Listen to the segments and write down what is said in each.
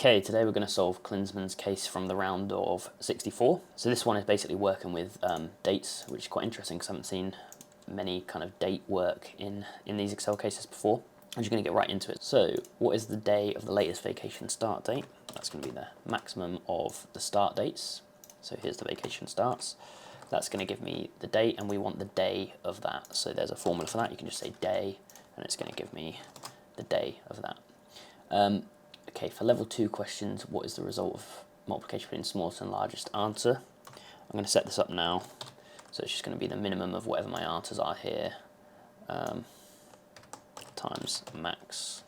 Okay, today we're going to solve Klinsmann's case from the round of 64. So this one is basically working with dates, which is quite interesting because I haven't seen many kind of date work in these Excel cases before. I'm just going to get right into it. So what is the day of the latest vacation start date? That's going to be the maximum of the start dates. So here's the vacation starts. That's going to give me the date, and we want the day of that. So there's a formula for that. You can just say day, and it's going to give me the day of that. Okay, for level 2 questions, what is the result of multiplication between smallest and largest answer? I'm going to set this up now. So it's just going to be the minimum of whatever my answers are here, times max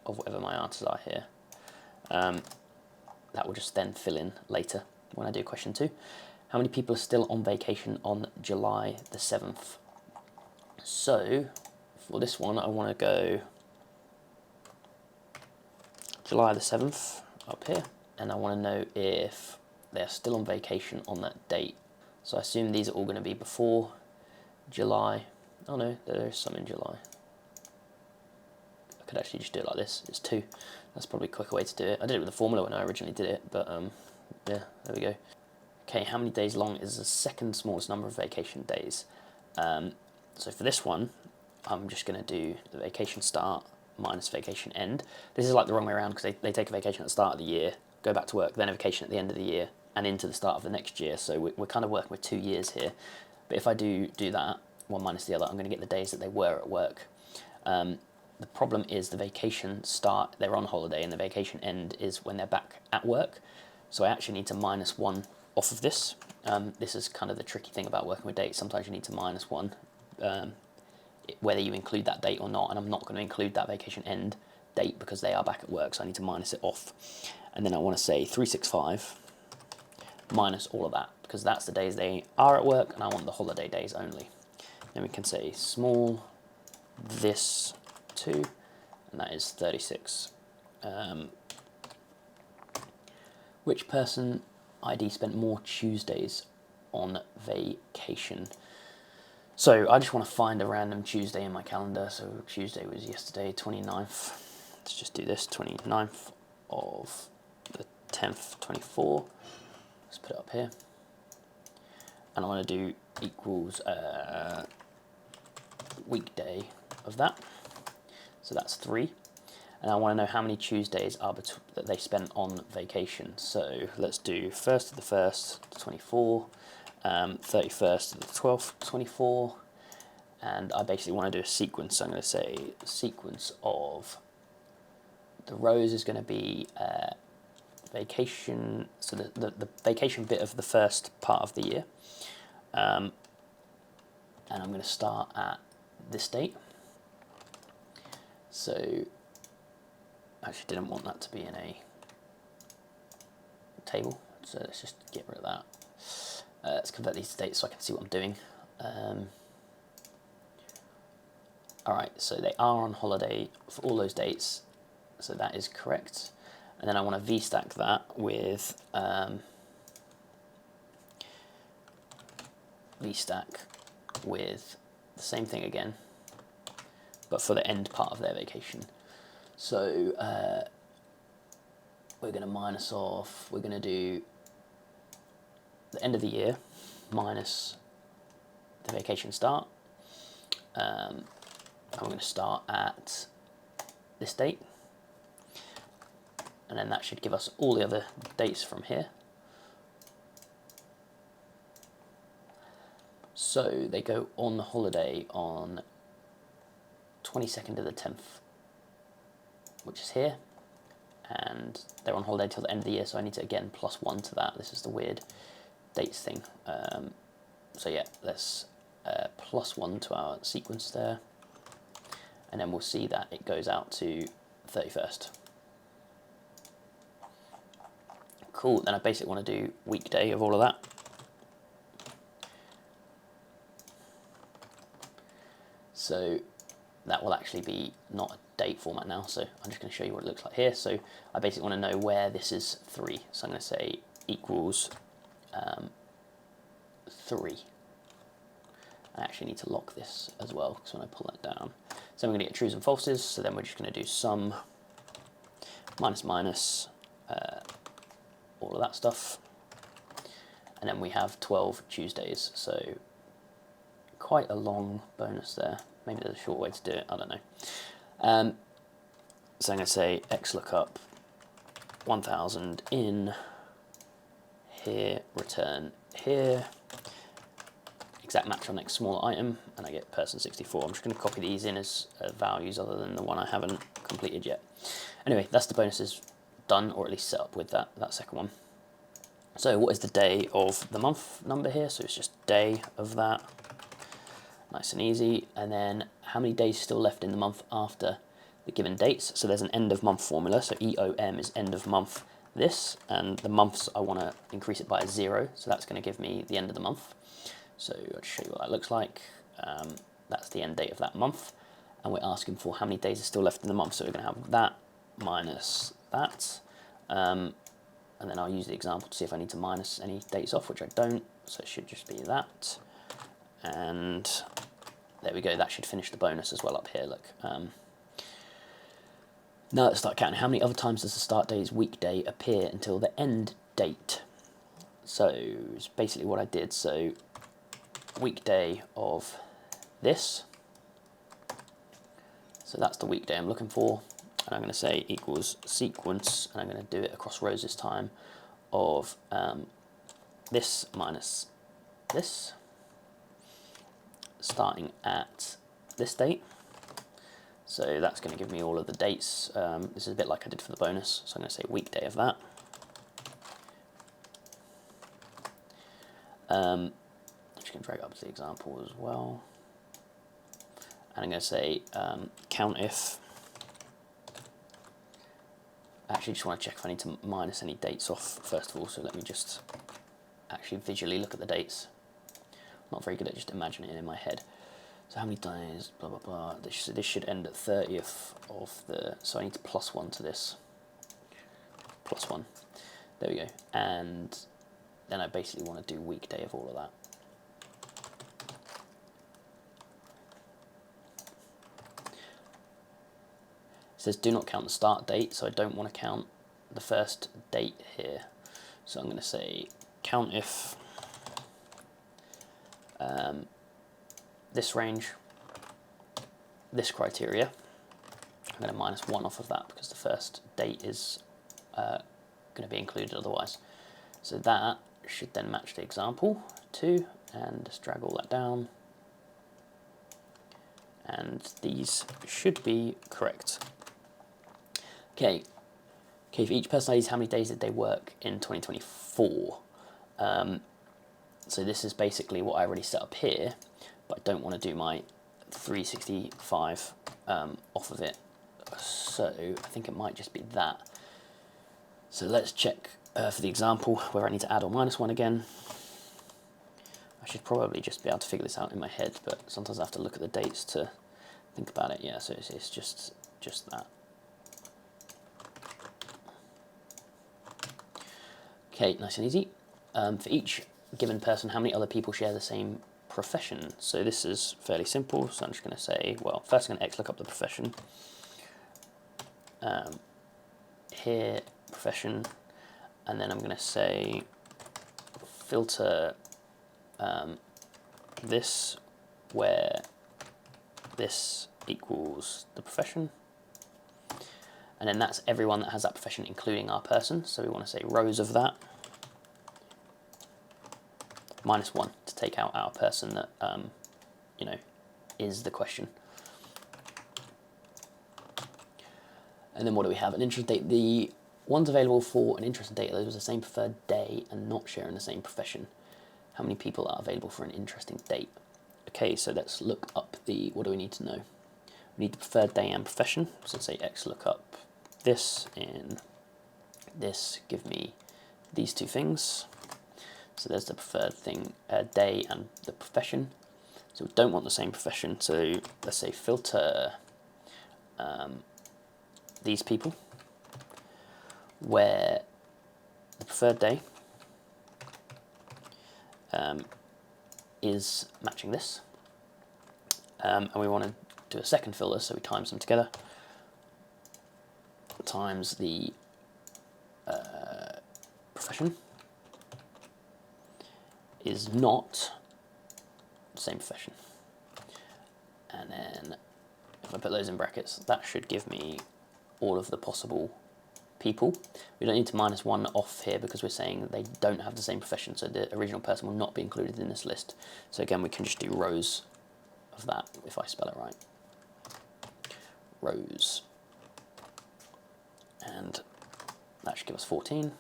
of whatever my answers are here. That will just then fill in later when I do question 2. How many people are still on vacation on July the 7th? So for this one, I want to go July the 7th up here, and I want to know if they're still on vacation on that date. So I assume these are all going to be before July. Oh no, there's some in July. I could actually just do it like this. It's 2. That's probably a quicker way to do it. I did it with the formula when I originally did it, but yeah, there we go. Okay, how many days long is the second smallest number of vacation days? So for this one, I'm just going to do the vacation start minus vacation end. This is like the wrong way around because they take a vacation at the start of the year, go back to work, then a vacation at the end of the year, and into the start of the next year. So we're kind of working with 2 years here. But if I do that, one minus the other, I'm going to get the days that they were at work. The problem is the vacation start, they're on holiday, and the vacation end is when they're back at work. So I actually need to minus 1 off of this. This is kind of the tricky thing about working with dates. Sometimes you need to minus 1. Whether you include that date or not, and I'm not going to include that vacation end date because they are back at work, so I need to minus it off. And then I want to say 365 minus all of that, because that's the days they are at work, and I want the holiday days only. Then we can say small this 2, and that is 36. Which person ID spent more Tuesdays on vacation? So I just want to find a random Tuesday in my calendar. So Tuesday was yesterday, 29th. Let's just do this, 29th of the 10th, 24. Let's put it up here. And I want to do equals weekday of that. So that's 3. And I want to know how many Tuesdays are that they spent on vacation. So let's do 1st of the 1st, 24. 31st of the 12th, 24, and I basically want to do a sequence. So I'm going to say sequence of the rows is going to be vacation, so the vacation bit of the first part of the year, and I'm going to start at this date. So I actually didn't want that to be in a table, so let's just get rid of that. Let's convert these to dates so I can see what I'm doing. Alright, so they are on holiday for all those dates, so that is correct. And then I want to v-stack that with v-stack with the same thing again, but for the end part of their vacation. So we're going to minus off, we're going to do the end of the year minus the vacation start. I'm going to start at this date, and then that should give us all the other dates from here. So they go on holiday on 22nd of the 10th, which is here, and they're on holiday till the end of the year, so I need to again plus 1 to that. This is the weird dates thing. So yeah, let's plus 1 to our sequence there, and then we'll see that it goes out to 31st. Cool, then I basically want to do weekday of all of that. So that will actually be not a date format now, so I'm just going to show you what it looks like here. So I basically want to know where this is 3, so I'm going to say equals 3. I actually need to lock this as well, because when I pull that down, so we're going to get trues and falses. So then we're just going to do sum minus minus all of that stuff. And then we have 12 Tuesdays, so quite a long bonus there. Maybe there's a short way to do it, I don't know. So I'm going to say xlookup 1000 in here, return here, exact match on next small item, and I get person 64. I'm just going to copy these in as values other than the one I haven't completed yet. Anyway, that's the bonuses done, or at least set up with that second one. So what is the day of the month number here? So it's just day of that. Nice and easy. And then how many days still left in the month after the given dates? So there's an end of month formula. So EOM is end of month this, and the months I want to increase it by 0. So that's going to give me the end of the month. So I'll show you what that looks like. That's the end date of that month. And we're asking for how many days are still left in the month. So we're going to have that minus that. And then I'll use the example to see if I need to minus any dates off, which I don't. So it should just be that. And there we go, that should finish the bonus as well up here, look. Now let's start counting. How many other times does the start day's weekday appear until the end date? So it's basically what I did. So weekday of this. So that's the weekday I'm looking for. And I'm going to say equals sequence, and I'm going to do it across rows this time, of this minus this, starting at this date. So that's going to give me all of the dates. This is a bit like I did for the bonus, so I'm going to say weekday of that. I'm just going to drag up to the example as well. And I'm going to say count if. Actually, just want to check if I need to minus any dates off first of all, so let me just actually visually look at the dates. I'm not very good at just imagining it in my head. So how many days, blah, blah, blah. This should end at 30th of the, so I need to plus 1 to this. Plus 1. There we go. And then I basically want to do weekday of all of that. It says do not count the start date, so I don't want to count the first date here. So I'm going to say count if this range, this criteria. I'm going to minus 1 off of that because the first date is going to be included otherwise. So that should then match the example 2, and just drag all that down. And these should be correct. Okay, for each personality, how many days did they work in 2024? So this is basically what I already set up here, but I don't want to do my 365 off of it. So I think it might just be that. So let's check for the example where I need to add or minus 1 again. I should probably just be able to figure this out in my head, but sometimes I have to look at the dates to think about it. Yeah, so it's just that. Okay, nice and easy. For each given person, how many other people share the same profession? So this is fairly simple, so I'm just going to say, well, first I'm going to xlookup the profession. Here, profession, and then I'm going to say filter this where this equals the profession. And then that's everyone that has that profession, including our person. So we want to say rows of that. Minus 1 to take out our person that, you know, is the question. And then what do we have? An interest date. The ones available for an interest date, those with the same preferred day and not sharing the same profession. How many people are available for an interesting date? Okay, so let's look up the, what do we need to know? We need the preferred day and profession. So say xlookup this in this, give me these two things. So there's the preferred thing, day and the profession. So we don't want the same profession. So let's say filter these people where the preferred day is matching this. And we want to do a second filter, so we times them together. Times the profession is not the same profession. And then if I put those in brackets, that should give me all of the possible people. We don't need to minus one off here because we're saying they don't have the same profession, so the original person will not be included in this list. So again, we can just do rows of that, if I spell it right. Rows. And that should give us 14.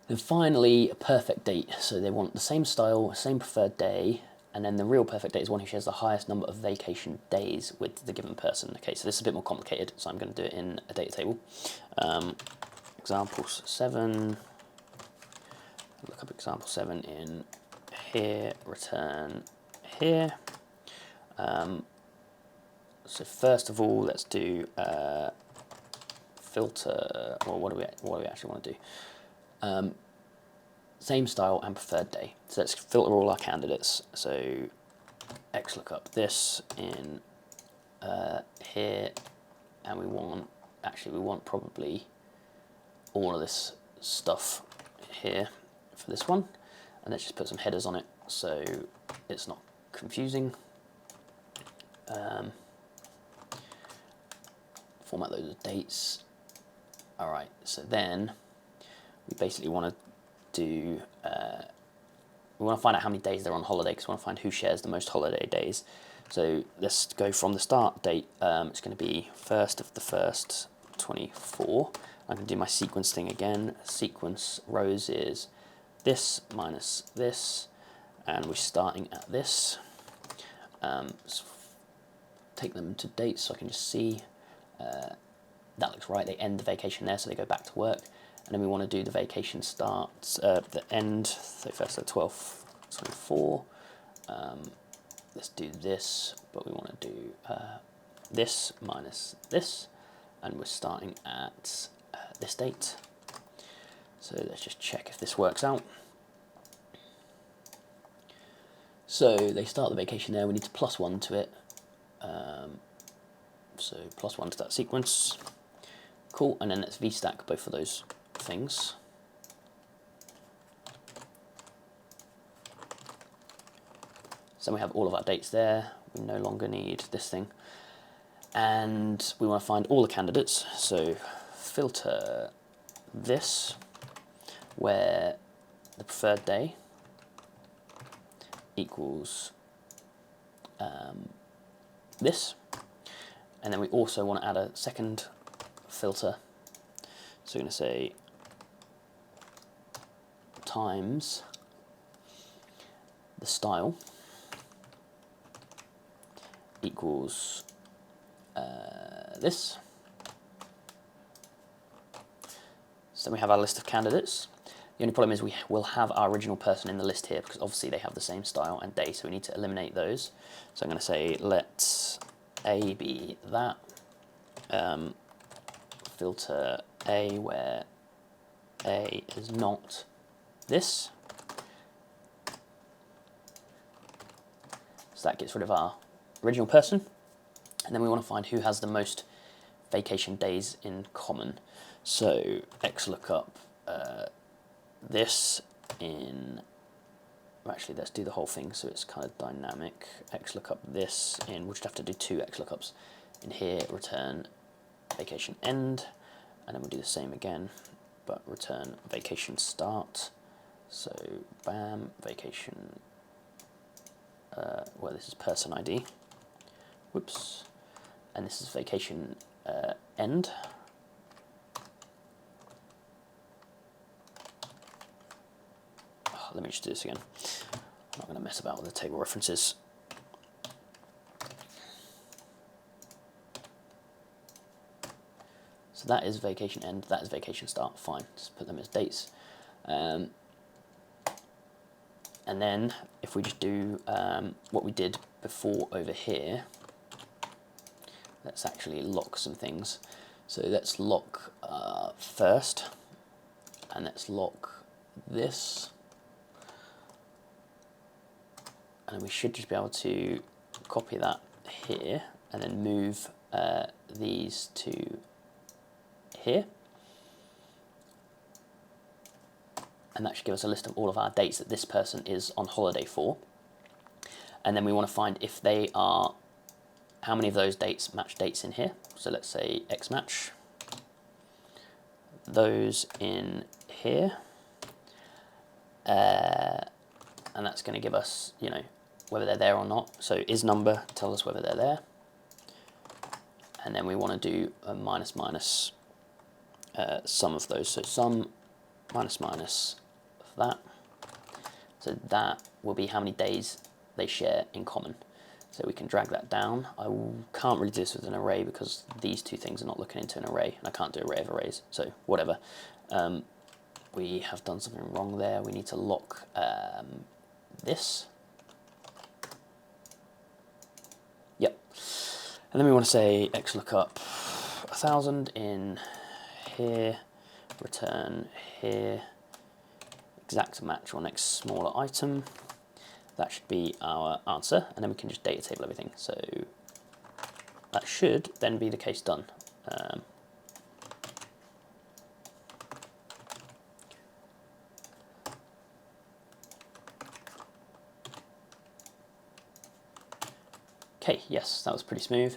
And finally, a perfect date. So they want the same style, same preferred day, and then the real perfect date is one who shares the highest number of vacation days with the given person. Okay, so this is a bit more complicated, so I'm going to do it in a data table. Examples 7, look up example 7 in here, return here. So first of all, let's do filter, or what do we actually want to do? Same style and preferred day. So let's filter all our candidates. So XLOOKUP this in here, and we want probably all of this stuff here for this one, and let's just put some headers on it so it's not confusing. Format those as dates. All right, so then we basically want to do, we want to find out how many days they're on holiday, because we want to find who shares the most holiday days. So let's go from the start date. It's going to be 1st of the 1st, 24. I'm going to do my sequence thing again. Sequence rows is this minus this, and we're starting at this. So take them to dates so I can just see. That looks right. They end the vacation there, so they go back to work. And then we want to do the vacation start, the end, so first the 12th, 24. Let's do this, but we want to do this minus this, and we're starting at this date. So let's just check if this works out. So they start the vacation there, we need to +1 to it. So +1 to that sequence. Cool, and then let's VStack both of those things. So we have all of our dates there. We no longer need this thing. And we want to find all the candidates. So filter this, where the preferred day equals this. And then we also want to add a second filter. So we're going to say times the style equals this. So we have our list of candidates. The only problem is we will have our original person in the list here, because obviously they have the same style and day, so we need to eliminate those. So I'm going to say let A be that. Filter A where A is not this. So that gets rid of our original person. And then we want to find who has the most vacation days in common. So XLOOKUP this in, actually let's do the whole thing so it's kind of dynamic. XLOOKUP this in, we'll just have to do 2 XLOOKUPs. In here, return vacation end, and then we'll do the same again, but return vacation start. So bam, vacation, well, this is person ID, whoops, and this is vacation end. Oh, let me just do this again. I'm not going to mess about with the table references. So that is vacation end, that is vacation start, fine, just put them as dates. And then if we just do what we did before over here, let's actually lock some things. So let's lock first, and let's lock this. And we should just be able to copy that here and then move these to here. And that should give us a list of all of our dates that this person is on holiday for. And then we want to find if they are, how many of those dates match dates in here. So let's say X match those in here. And that's going to give us, you know, whether they're there or not. So is number tells us whether they're there. And then we want to do a minus minus sum of those. So sum minus minus of that. So that will be how many days they share in common. So we can drag that down. I can't really do this with an array because these two things are not looking into an array, and I can't do array of arrays, so whatever. We have done something wrong there. We need to lock this. Yep. And then we want to say XLOOKUP 1000 in here, return here, exact match or next smaller item. That should be our answer, and then we can just data table everything. So that should then be the case done. Okay, yes, that was pretty smooth.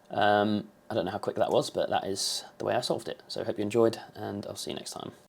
I don't know how quick that was, but that is the way I solved it. So I hope you enjoyed, and I'll see you next time.